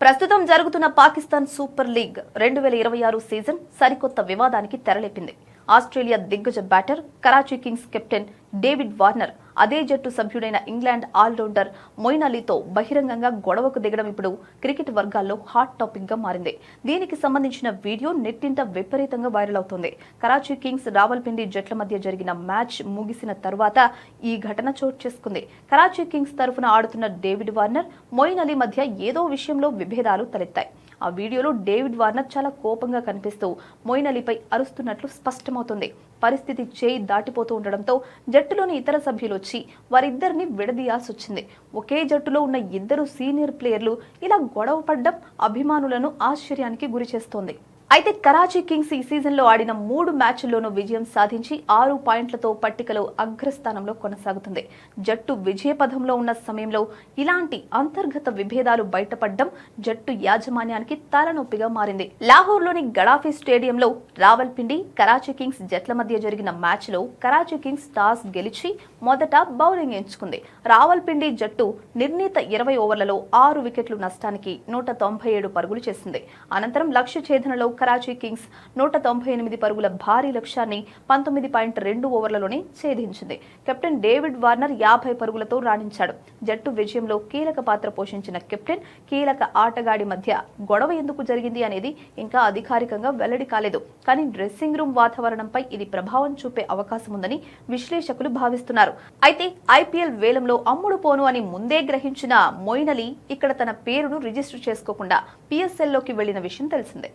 ప్రస్తుతం జరుగుతున్న Pakistan super league 2026 season సరికొత్త వివాదానికి తెరలేపింది. ఆస్ట్రేలియా దిగ్గజ batter Karachi Kings captain David Warner అదే జట్టు సభ్యుడైన ఇంగ్లాండ్ ఆల్రౌండర్ మొయిన్ అలీతో బహిరంగంగా గొడవకు దిగడం ఇప్పుడు క్రికెట్ వర్గాల్లో హాట్ టాపిక్ గా మారింది. దీనికి సంబంధించిన వీడియో నెట్టింట విపరీతంగా వైరల్ అవుతోంది. కరాచీ కింగ్స్ రావల్పిండి జట్ల మధ్య జరిగిన మ్యాచ్ ముగిసిన తర్వాత ఈ ఘటన చోటు చేసుకుంది. కరాచీ కింగ్స్ తరఫున ఆడుతున్న డేవిడ్ వార్నర్, మొయిన్ అలీ మధ్య ఏదో విషయంలో విభేదాలు తలెత్తాయి. ఆ వీడియోలో డేవిడ్ వార్నర్ చాలా కోపంగా కనిపిస్తూ మొయిన్ అలీపై అరుస్తున్నట్లు స్పష్టమవుతుంది. పరిస్థితి చేయి దాటిపోతూ ఉండడంతో జట్టులోని ఇతర సభ్యులు వచ్చి వారిద్దరిని విడదీయాల్సి వచ్చింది. ఒకే జట్టులో ఉన్న ఇద్దరు సీనియర్ ప్లేయర్లు ఇలా గొడవ పడ్డం అభిమానులను ఆశ్చర్యానికి గురి చేస్తోంది. అయితే కరాచీ కింగ్స్ ఈ సీజన్లో ఆడిన 3 మ్యాచ్ల్లోనూ విజయం సాధించి 6 పాయింట్లతో పట్టికలో అగ్రస్థానంలో కొనసాగుతుంది. జట్టు విజయపథంలో ఉన్న సమయంలో ఇలాంటి అంతర్గత విభేదాలు బయటపడడం జట్టు యాజమాన్యానికి తలనొప్పిగా మారింది. లాహోర్లోని గడాఫీ స్టేడియంలో రావల్పిండి, కరాచీ కింగ్స్ జట్ల మధ్య జరిగిన మ్యాచ్లో కరాచీ కింగ్స్ టాస్ గెలిచి మొదట బౌలింగ్ ఎంచుకుంది. రావల్పిండి జట్టు నిర్ణీత 20 ఓవర్లలో 6 వికెట్ల నష్టానికి 197 పరుగులు చేసింది. అనంతరం లక్ష్య ఛేదనలో కరాచీ కింగ్స్ 198 పరుగుల భారీ లక్ష్యాన్ని 19.2 ఓవర్లలోనే ఛేదించింది. కెప్టెన్ డేవిడ్ వార్నర్ 50 పరుగులతో రాణించాడు. జట్టు విజయంలో కీలక పాత్ర పోషించిన కెప్టెన్, కీలక ఆటగాడి మధ్య గొడవ ఎందుకు జరిగింది అనేది ఇంకా అధికారికంగా వెల్లడి కాలేదు. కానీ డ్రెస్సింగ్ రూమ్ వాతావరణంపై ఇది ప్రభావం చూపే అవకాశం ఉందని విశ్లేషకులు భావిస్తున్నారు. అయితే ఐపీఎల్ వేలంలో అమ్ముడు పోను అని ముందే గ్రహించిన మొయిన్ అలీ ఇక్కడ తన పేరును రిజిస్టర్ చేసుకోకుండా PSLలోకి వెళ్లిన విషయం తెలిసిందే.